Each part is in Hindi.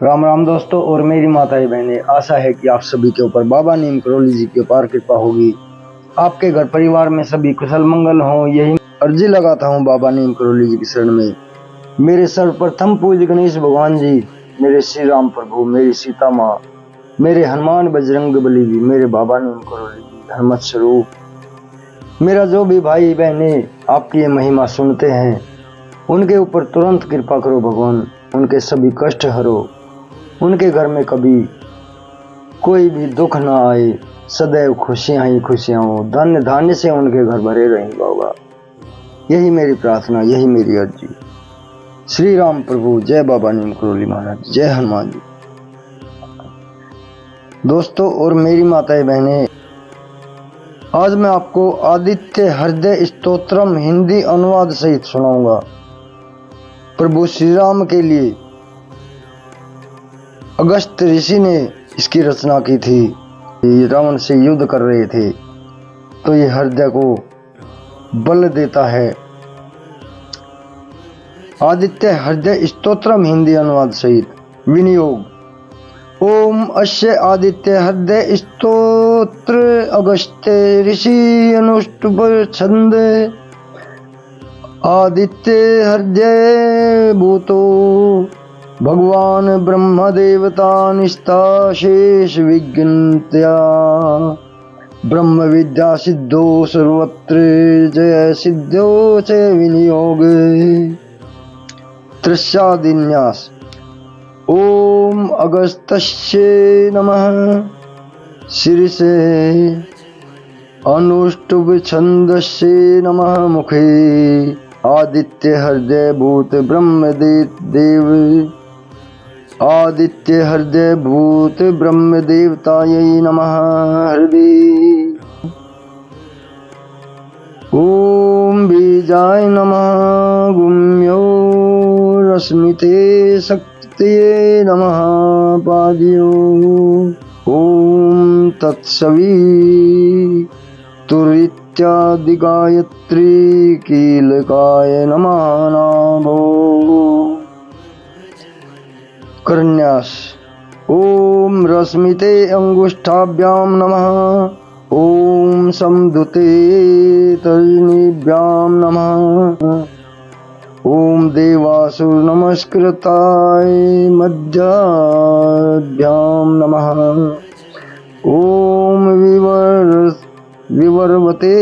राम राम दोस्तों और मेरी माताएं बहनें, आशा है कि आप सभी के ऊपर बाबा नीम करोली जी की अपार कृपा होगी। आपके घर परिवार में सभी कुशल मंगल हो, यही अर्जी लगाता हूँ बाबा नीम करोली जी की शरण में। मेरे सर्वप्रथम पूज्य गणेश भगवान जी, मेरे श्री राम प्रभु, मेरी सीता माँ, मेरे हनुमान बजरंग बली जी, मेरे बाबा नीम करोली जी हनुमत स्वरूप, मेरा जो भी भाई बहने आपकी ये महिमा सुनते हैं उनके ऊपर तुरंत कृपा करो भगवान, उनके सभी कष्ट हरो, उनके घर में कभी कोई भी दुख ना आए, सदैव खुशियां ही खुशियां हो, धन्य धान्य से उनके घर भरे रहें बाबा। यही मेरी प्रार्थना, यही मेरी अर्जी। श्री राम प्रभु, जय बाबा नीम करोली महाराज, जय हनुमान जी। दोस्तों और मेरी माताएं बहनें, आज मैं आपको आदित्य हृदय स्तोत्रम हिंदी अनुवाद सहित सुनाऊंगा। प्रभु श्री राम के लिए अगस्त ऋषि ने इसकी रचना की थी। ये रावण से युद्ध कर रहे थे तो ये हृदय को बल देता है। आदित्य हृदय स्तोत्रम हिंदी अनुवाद सहित विनियोग। ओम अस्य आदित्य हृदय स्तोत्र अगस्त्य ऋषि अनुष्टुप छंद आदित्य हृदय भूतो भगवान ब्रह्म देवता निष्ठा शेष विज्ञानतया ब्रह्म विद्या सिद्धो सर्वत्र जय सिद्धो च विनियोग। त्रस्यादिन्यास। ओम अगस्त्य नमः शीर्षे अनुष्टुभ छंदस्य नमः मुखे आदित्य हृदय भूत ब्रह्म देव आदित्य हृदय भूत ब्रह्म देवतायै नमः हृदय। ओम बीजाय नमः गुम्यो रश्मिते शक्तिये नमः पाद्यो। ओम तत्सवी तुरित्यादि गायत्री कीलकाय नमः नाभो। करन्यास। ओम रश्मिते अंगुष्ठाभ्यां नमः। ओम समदुते तर्जनीभ्यां नमः। ओम देवासुर नमस्कृताय मध्याभ्यां नमः। ओम विवर्वते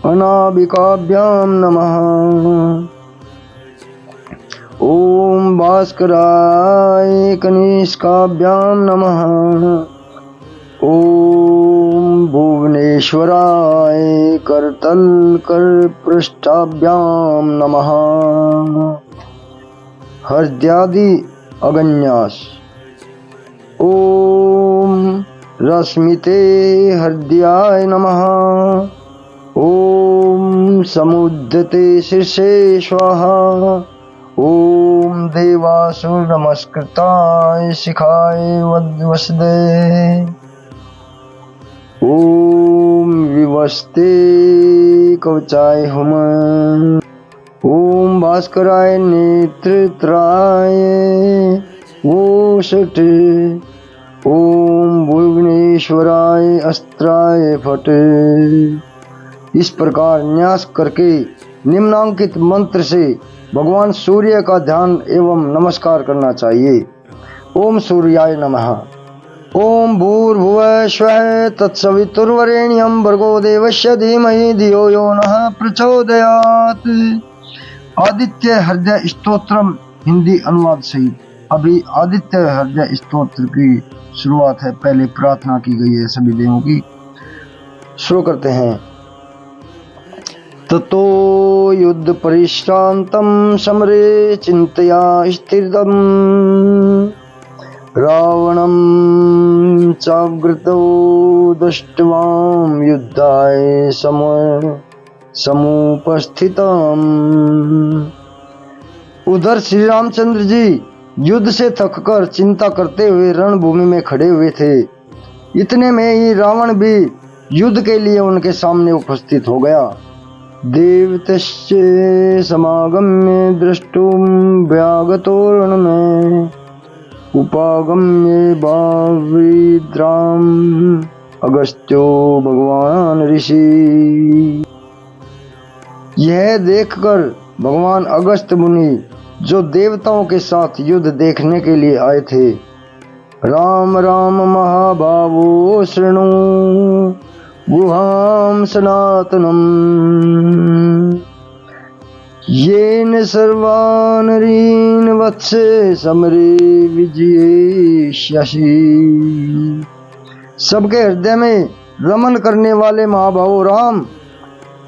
अनाबिकाभ्यां नमः। ओम भास्कराय कनिष्काभ्यां नमः। ओम भुवनेश्वराय करतल कर पृष्ठाभ्यां नमः। हृदयादि अगन्यास। ओम रश्मिते हृदयाय नमः। ओम समुद्यते शीर्षे स्वाहा। ओम देवासुर नमस्कृताय शिखाय वसदे। ओम विवस्ते कवचाय हुम। ओम भास्कराय नेत्रत्राय वोषट। ओम भुवनेश्वराय अस्त्राय फट। इस प्रकार न्यास करके निम्नांकित मंत्र से भगवान सूर्य का ध्यान एवं नमस्कार करना चाहिए। ओम सूर्याय नमः। ओम भूर्भुवः स्वः तत्सवितुर्वरेण्यं भर्गो देवस्य धीमहि धियो यो नः प्रचोदयात्। आदित्य हृदय स्तोत्रम हिंदी अनुवाद सहित। अभी आदित्य हृदय स्तोत्र की शुरुआत है। पहले प्रार्थना की गई है सभी देवों की। शुरू करते हैं। ततो युद्ध परिश्रांतं समरे चिंतया स्थिरम् रावणं चाग्रतो दृष्ट्वां युद्धाय समुपस्थितम्। उधर श्री रामचंद्र जी युद्ध से थककर चिंता करते हुए रणभूमि में खड़े हुए थे। इतने में ही रावण भी युद्ध के लिए उनके सामने उपस्थित हो गया। देवतस्य समागम्य द्रष्टुं व्यागतो रणमे उपागम्य बावृद्राम अगस्त्यो भगवान ऋषि। यह देखकर भगवान अगस्त मुनि जो देवताओं के साथ युद्ध देखने के लिए आए थे, राम राम महाभावो शृणु गुहाम सनातनम येन सर्वानरीन् वत्स समरे विजयेष्यसि। सबके हृदय में रमन करने वाले महाभावो राम,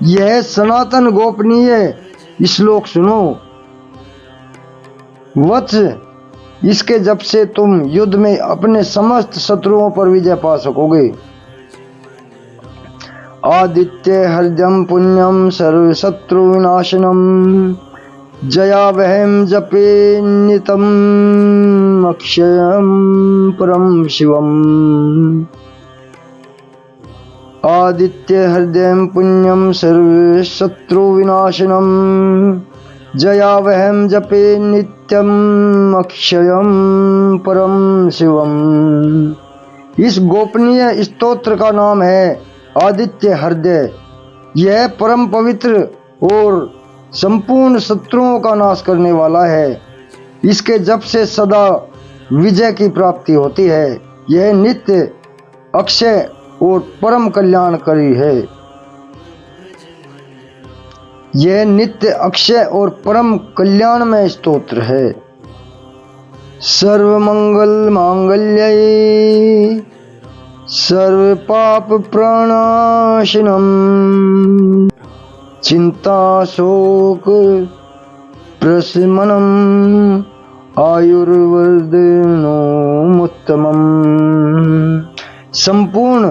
यह सनातन गोपनीय श्लोक सुनो। वत्स, इसके जप से तुम युद्ध में अपने समस्त शत्रुओं पर विजय पा सकोगे। आदित्य हृदयम पुण्यम सर्व शत्रु विनाशनम जयावहम जपे नितम अक्षयम परम शिवम। आदित्य हृदयम पुण्यम सर्व शत्रु विनाशनम जयावहम जपे नित्यम अक्षयम परम शिवम। इस गोपनीय स्तोत्र का नाम है आदित्य हृदय। यह परम पवित्र और संपूर्ण शत्रुओं का नाश करने वाला है। इसके जप से सदा विजय की प्राप्ति होती है। यह नित्य अक्षय और परम कल्याणकारी है। यह नित्य अक्षय और परम कल्याणमय स्तोत्र है। सर्वमंगल मांगल्ये सर्व पाप प्रणाशनम चिंता शोक प्रशमनम आयुर्वर्धनो उत्तमम। संपूर्ण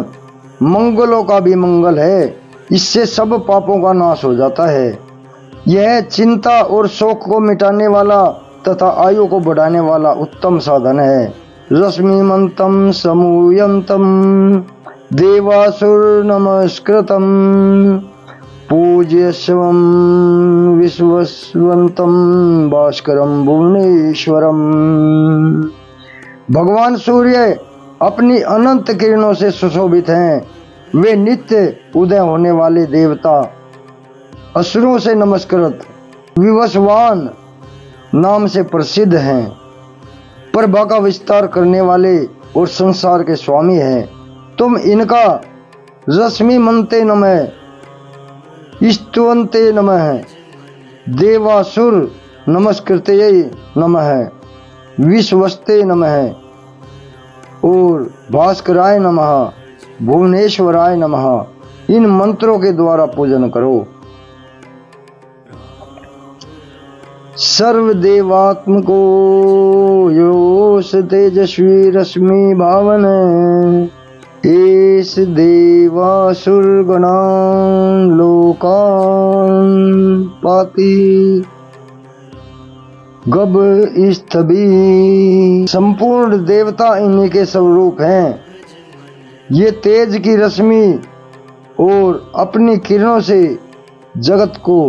मंगलों का भी मंगल है। इससे सब पापों का नाश हो जाता है। यह चिंता और शोक को मिटाने वाला तथा आयु को बढ़ाने वाला उत्तम साधन है। रश्मिमंतम समूयंतम देवासुर नमस्कृतम पूज्यस्वम विश्वस्वंतम भास्करम भुवनेश्वरम। भगवान सूर्य अपनी अनंत किरणों से सुशोभित हैं। वे नित्य उदय होने वाले देवता, असुरों से नमस्कृत विवस्वान नाम से प्रसिद्ध हैं। प्रभा का विस्तार करने वाले और संसार के स्वामी हैं। तुम इनका रश्मि मनते नमः, स्तुवन्ते नमः, देवासुर नमस्कृते नमः, विश्वस्ते नमः और भास्कराय नमः, भुवनेश्वराय नमः इन मंत्रों के द्वारा पूजन करो। सर्वदेवात्मको योस तेजस्वी रश्मि भावन एस देवासुर गणान लोकान पाति गब स्थभी। संपूर्ण देवता इन्हीं के स्वरूप हैं। ये तेज की रश्मि और अपनी किरणों से जगत को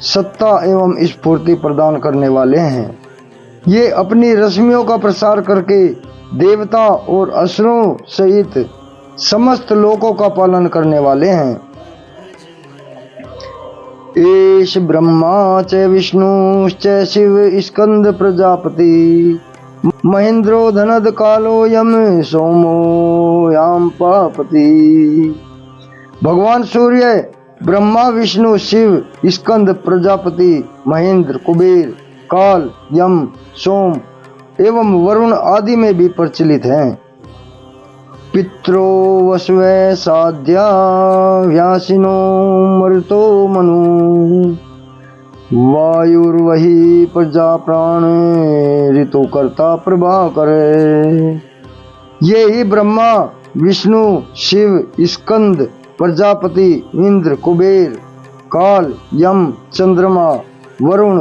सत्ता एवं स्फूर्ति प्रदान करने वाले हैं। ये अपनी रश्मियों का प्रसार करके देवता और असुरों सहित समस्त लोकों का पालन करने वाले हैं। एष ब्रह्मा च विष्णुश्च शिव स्कंद प्रजापति महेंद्रो धनद कालो यम सोमो याम पापति। भगवान सूर्य ब्रह्मा विष्णु शिव स्कंद प्रजापति महेंद्र कुबेर काल यम सोम एवं वरुण आदि में भी प्रचलित हैं। पित्रो वसवे साध्या व्यासिनो मरुतो मनु वायुर्वही प्रजा प्राण ऋतु कर्ता प्रभाकर। ये ही ब्रह्मा विष्णु शिव स्कंद प्रजापति इंद्र कुबेर काल यम चंद्रमा वरुण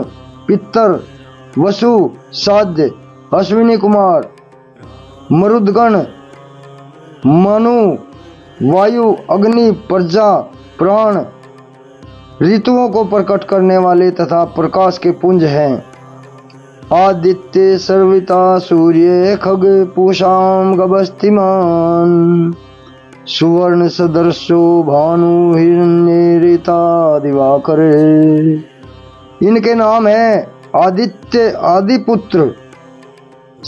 पितर वसु साध्य अश्विनी कुमार मरुदगण मनु वायु अग्नि प्रजा प्राण ऋतुओं को प्रकट करने वाले तथा प्रकाश के पुंज हैं। आदित्य सर्विता सूर्य खग पूषाम गभस्तिमान सुवर्ण सदर्शो भानु हिरण्यरेता दिवाकर। इनके नाम है आदित्य आदिपुत्र,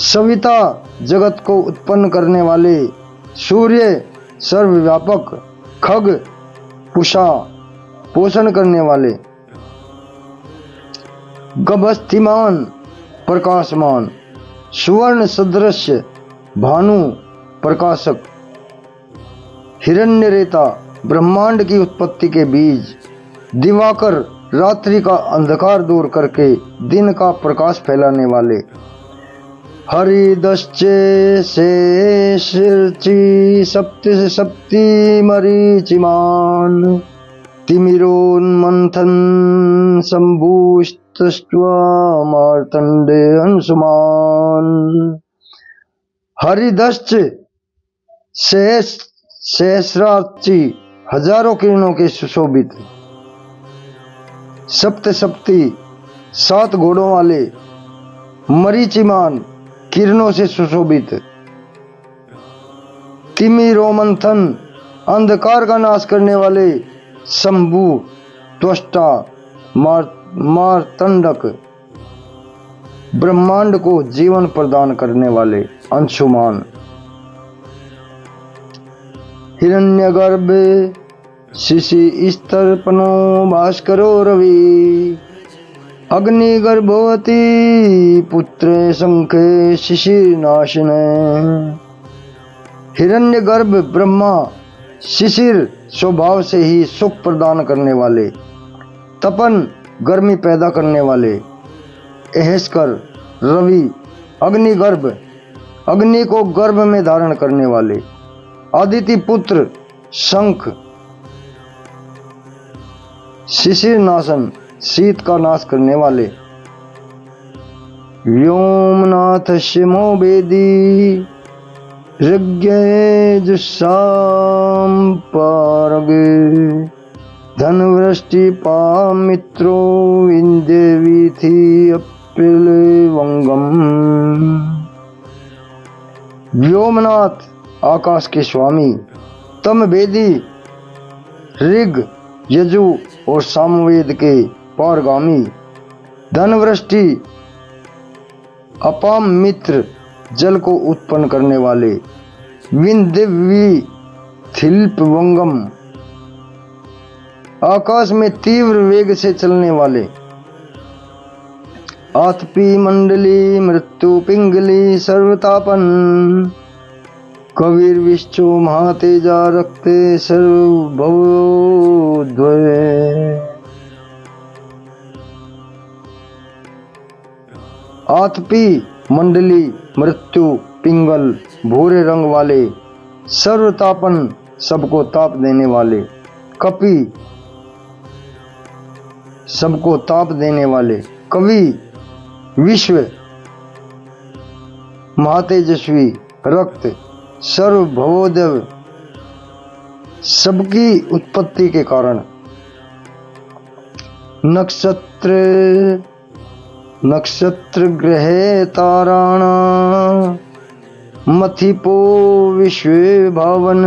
सविता जगत को उत्पन्न करने वाले, सूर्य सर्वव्यापक, खग पुषा पोषण करने वाले, गभस्तिमान प्रकाशमान, सुवर्ण सदृश भानु प्रकाशक, हिरण्यरेता ब्रह्मांड की उत्पत्ति के बीज, दिवाकर रात्रि का अंधकार दूर करके दिन का प्रकाश फैलाने वाले, हरिदश्चे शेषर्चि सप्ति सप्ति मरीचिमान तिमिरोन्मंथन शंभुस्तष्ट्वा मार्तंडे अंशुमान। हरिदश्च सहस्रार्ची हजारों किरणों के सुशोभित, सप्त सप्ति 7 घोड़ों वाले, मरीचिमान किरणों से सुशोभित, तिमिरोमंथन अंधकार का नाश करने वाले, शंभु त्वष्टा मार्तंडक ब्रह्मांड को जीवन प्रदान करने वाले, अंशुमान। हिरण्यगर्भ शिशि स्तर्पणो भास्करो रवि अग्निगर्भवती पुत्र शंखे शिशिरनाशिने। हिरण्यगर्भ ब्रह्मा शिशिर स्वभाव से ही सुख प्रदान करने वाले, तपन गर्मी पैदा करने वाले, एहस्कर रवि अग्निगर्भ अग्नि को गर्भ में धारण करने वाले, आदिति पुत्र शंख शिशिर नाशन शीत का नाश करने वाले, व्योमनाथ शिमो वेदी ऋग्यजुषाम पारगे धनवृष्टि पामित्रो विंदेवी थी अपिल वंगम। व्योमनाथ आकाश के स्वामी, तम वेदी ऋग यजु और सामवेद के पारगामी, धनवृष्टि अपाम मित्र जल को उत्पन्न करने वाले, विंध्यवी थिल्प वंगम आकाश में तीव्र वेग से चलने वाले, आतपी मंडली मृत्यु पिंगली सर्वतापन कबीर विश्व महातेजा रखते सर्वभवोद्वय। आतपी मंडली मृत्यु पिंगल भूरे रंग वाले, सर्वतापन सबको ताप देने वाले, कपि सबको ताप देने वाले, कवि विश्व महातेजस्वी रक्त सर्वभवोदय सबकी उत्पत्ति के कारण, नक्षत्र नक्षत्र ग्रह ताराणा मथिपो विश्व भावन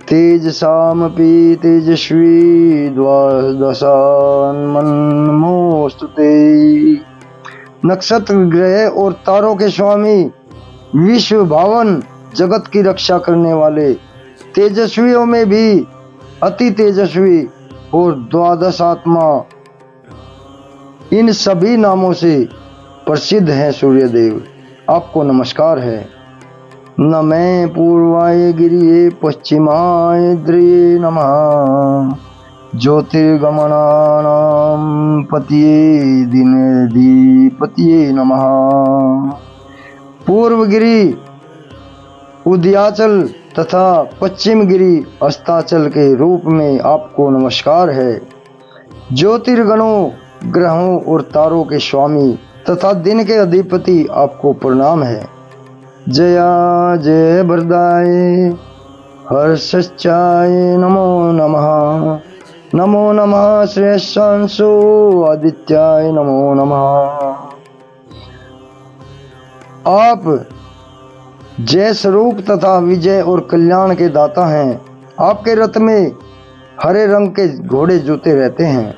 तेजसामपि तेजस्वी द्वादशान्मन्मोस्तुते। नक्षत्र ग्रह और तारों के स्वामी, विश्व भावन जगत की रक्षा करने वाले, तेजस्वियों में भी अति तेजस्वी और द्वादशात्मा, इन सभी नामों से प्रसिद्ध हैं सूर्यदेव। आपको नमस्कार है। नमः पूर्वाय गिरिये पश्चिमाय द्रिये नमः ज्योतिर्गमनानां पतिये दिनधिपतिये नमः। पूर्व गिरि उदयाचल तथा पश्चिम गिरि अस्ताचल के रूप में आपको नमस्कार है। ज्योतिर्गणों ग्रहों और तारों के स्वामी तथा दिन के अधिपति आपको प्रणाम है। जया जय वरदाय हर्षश्चाय नमो नमः। नमो नमः श्रेयस्यांशो आदित्याय नमो नमः। आप जय स्वरूप तथा विजय और कल्याण के दाता हैं। आपके रथ में हरे रंग के घोड़े जोते रहते हैं।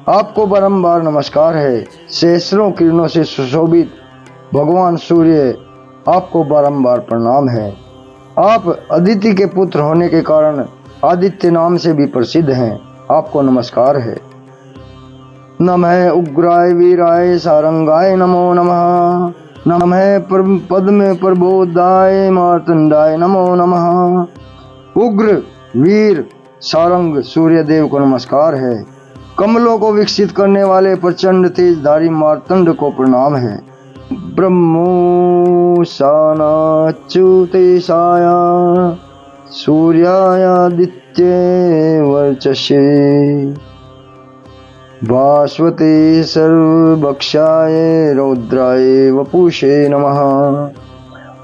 आपको बारंबार नमस्कार है। सहस्रों किरणों से सुशोभित भगवान सूर्य, आपको बारंबार प्रणाम है। आप अदिति के पुत्र होने के कारण आदित्य नाम से भी प्रसिद्ध हैं। आपको नमस्कार है। नमः उग्राय वीराय सारंगाय नमो नमः। नमः पद्म प्रबोधाय मार्तंडाय नमो नमः। उग्र वीर सारंग सूर्य देव को नमस्कार है। कमलों को विकसित करने वाले प्रचंड तेजधारी मार्तंड को प्रणाम है। ब्रह्मो शानाच्युतेशाय सूर्यायादित्य वर्चसे भास्वते सर्वभक्षाय रौद्राय वपुषे नमः।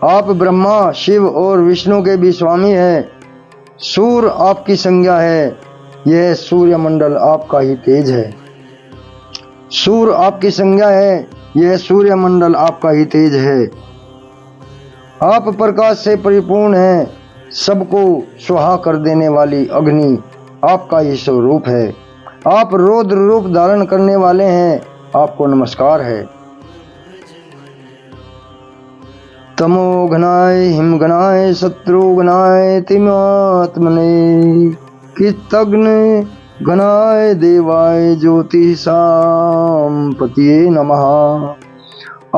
आप ब्रह्मा, शिव और विष्णु के भी स्वामी हैं। सूर्य आपकी संज्ञा है। यह सूर्य मंडल आपका ही तेज है। सूर्य आपकी संज्ञा है। यह सूर्य मंडल आपका ही तेज है। आप प्रकाश से परिपूर्ण हैं। सबको स्वाहा कर देने वाली अग्नि आपका ही स्वरूप है। आप रौद्र रूप धारण करने वाले हैं। आपको नमस्कार है। तमोघनाय हिमघनाय शत्रुघ्नाय तिमात्मने कृतघ्न घनाय देवाय ज्योतिषांपतये नमः।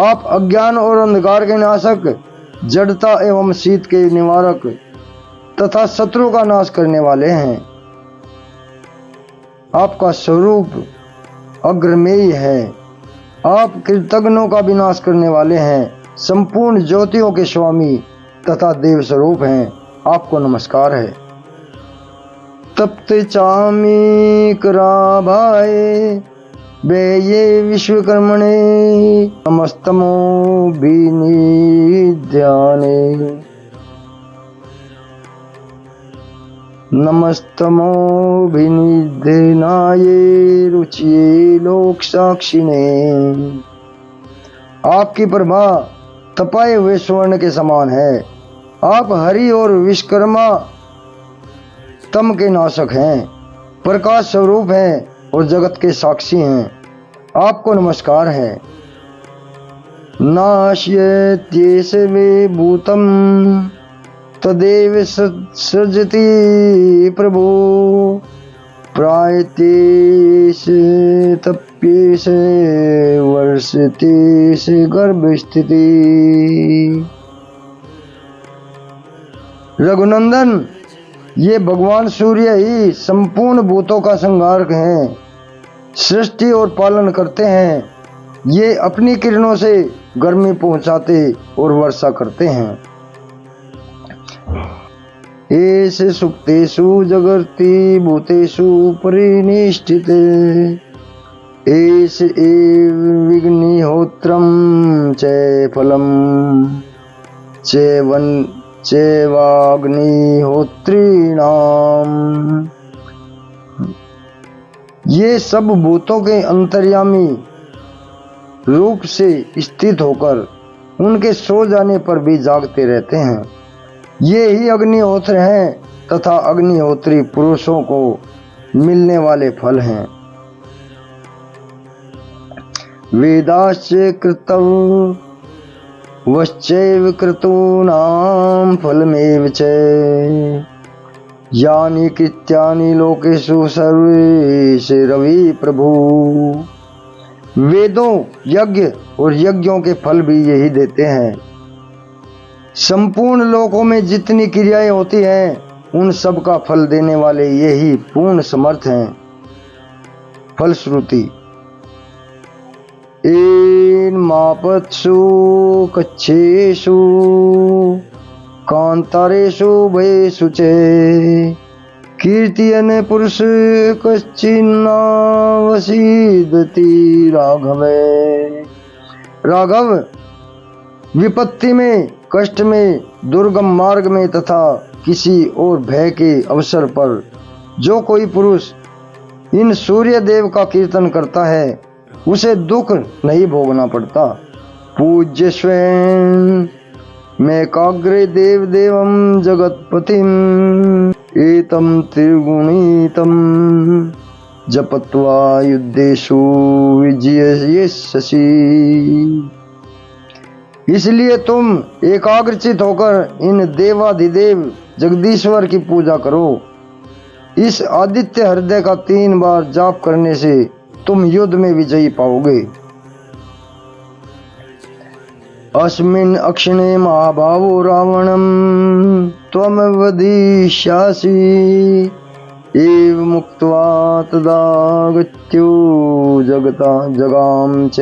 आप अज्ञान और अंधकार के नाशक, जड़ता एवं शीत के निवारक तथा शत्रु का नाश करने वाले हैं। आपका स्वरूप अग्रमेय है। आप कृतघ्नों का विनाश करने वाले हैं। संपूर्ण ज्योतियों के स्वामी तथा देव स्वरूप हैं। आपको नमस्कार है। तप्त चामी कराभाय वेये विश्वकर्मणे नमस्तमो विनिध्याने नमस्तमो विनिध्यनाय रुचिये लोक साक्षिणे। आपकी प्रभा तपाए हुए स्वर्ण के समान है। आप हरि और विश्वकर्मा तम के नाशक हैं, प्रकाश स्वरूप हैं और जगत के साक्षी हैं। आपको नमस्कार है। नाश्यत्येष वे भूतम तदेव सृजति प्रभो प्रायतेष तप्येष वर्षतेष गर्भस्थिति। रघुनंदन, ये भगवान सूर्य ही संपूर्ण भूतों का संहारक हैं, सृष्टि और पालन करते हैं। ये अपनी किरणों से गर्मी पहुंचाते और वर्षा करते हैं। एष सुप्तेषु जगर्ति भूतेषु परिनिष्ठिते एष एव विघ्निहोत्रं च फलं चैवाग्निहोत्रीणाम्। ये सब भूतों के अंतर्यामी रूप से स्थित होकर उनके सो जाने पर भी जागते रहते हैं। ये ही अग्निहोत्र हैं तथा अग्निहोत्री पुरुषों को मिलने वाले फल हैं। वेदाश्च कृतौ वश्चैव क्रतूनां फलमेव च यानि कृत्यानि लोकेषु सर्वेश रवि प्रभु। वेदों, यज्ञ और यज्ञों के फल भी यही देते हैं। संपूर्ण लोकों में जितनी क्रियाएं होती हैं उन सब का फल देने वाले यही पूर्ण समर्थ हैं। फलश्रुति एन मापत्सु कच्छेषु कांतारेषु भयेषु च कीर्तियन पुरुष कश्चिन्नावसीदति राघवे। राघव, विपत्ति में, कष्ट में, दुर्गम मार्ग में तथा किसी और भय के अवसर पर जो कोई पुरुष इन सूर्य देव का कीर्तन करता है उसे दुख नहीं भोगना पड़ता। पूज्य स्वयं मेकाग्रे देव देवम जगतपतिम एतम त्रिगुणितम जपत्वा युद्धेषु विजयस्यसि। इसलिए तुम एकाग्रचित होकर इन देवाधिदेव जगदीश्वर की पूजा करो। इस आदित्य हृदय का 3 बार जाप करने से तुम युद्ध में विजयी पाओगे। अस्मिन् अक्षणे महाभावो रावणं त्वं वदिष्यासि एव मुक्त्वा तदागत्यो जगता जगाम च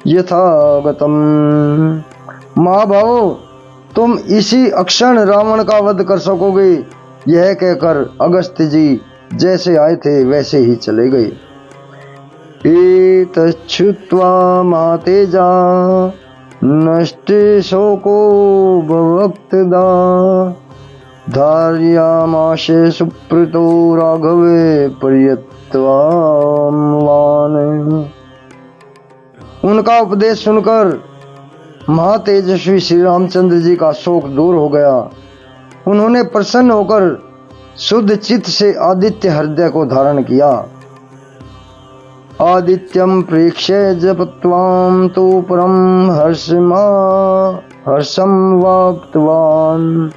यथागतम। महाभावो, तुम इसी अक्षण रावण का वध कर सकोगे। यह कहकर अगस्त्य जी जैसे आए थे वैसे ही चले गए। एतच्छ्रुत्वा महातेजा नष्टे शोको भवक्तदा धार्यामाशे सुप्रीतो राघवे पर्यत्वान। उनका उपदेश सुनकर महातेजस्वी श्री रामचंद्र जी का शोक दूर हो गया। उन्होंने प्रसन्न होकर शुद्ध चित्त से आदित्य हृदय को धारण किया। आदित्यम प्रेक्ष्य जपत्वाम तो परम हर्षम वाप्तवान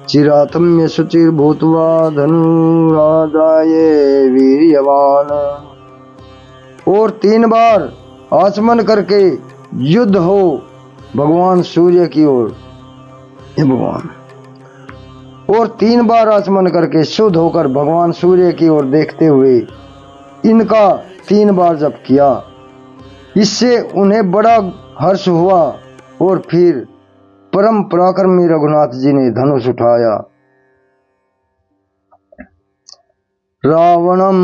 चिरातम्य शुचिर भूतवा धनुरादाय वीर्यवान। और 3 बार आचमन करके युद्ध हो भगवान सूर्य की ओर। भगवान और 3 बार आचमन करके शुद्ध होकर भगवान सूर्य की ओर देखते हुए इनका 3 बार जप किया। इससे उन्हें बड़ा हर्ष हुआ और फिर परम पराक्रमी रघुनाथ जी ने धनुष उठाया। रावणम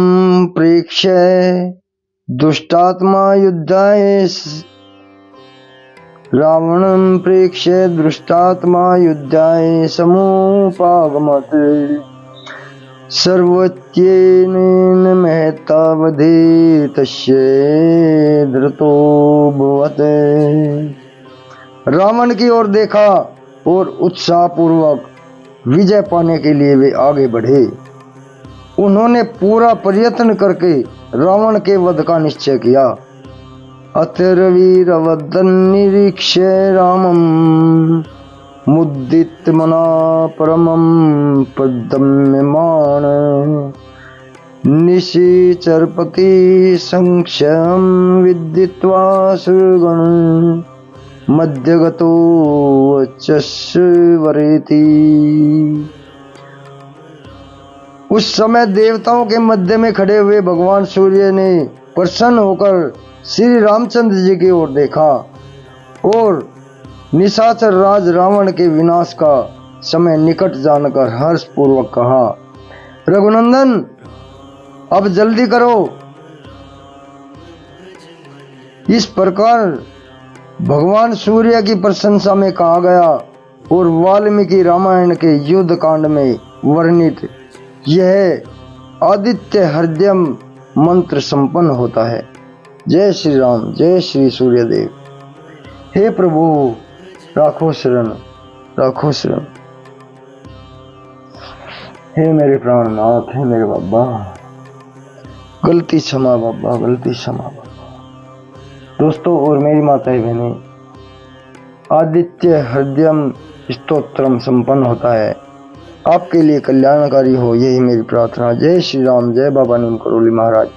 प्रेक्ष्य दुष्टात्मा युद्धाय रावणं प्रेक्ष्य दृष्टात्मा युद्धाय समुपागमत् सर्वत्येन महतावधे तस्य धृतोऽभवत्। रावण की ओर देखा और उत्साह पूर्वक विजय पाने के लिए वे आगे बढ़े। उन्होंने पूरा प्रयत्न करके रावण के वध का निश्चय किया। अतिरवीरवदन् निरीक्ष्य रामं मुदित मना परमं प्रदम्यमान निशिचरपति संक्षयं विदित्वा सुरगण मध्यगतो वचस्वरेति। उस समय देवताओं के मध्य में खड़े हुए भगवान सूर्य ने प्रसन्न होकर श्री रामचंद्र जी की ओर देखा और निशाचर राज रावण के विनाश का समय निकट जानकर हर्ष पूर्वक कहा, रघुनंदन अब जल्दी करो। इस प्रकार भगवान सूर्य की प्रशंसा में कहा गया और वाल्मीकि रामायण के युद्ध कांड में वर्णित यह आदित्य हृदय मंत्र संपन्न होता है। जय श्री राम, जय श्री सूर्यदेव। हे प्रभु राखो शरण, राखो शरण। हे मेरे प्राणनाथ, हे मेरे बाबा, गलती क्षमा बाबा, गलती क्षमा बाबा। दोस्तों और मेरी माताएं बहनें, आदित्य हृदयम स्तोत्रम संपन्न होता है। आपके लिए कल्याणकारी हो यही मेरी प्रार्थना। जय श्री राम, जय बाबा नीम करोली महाराज।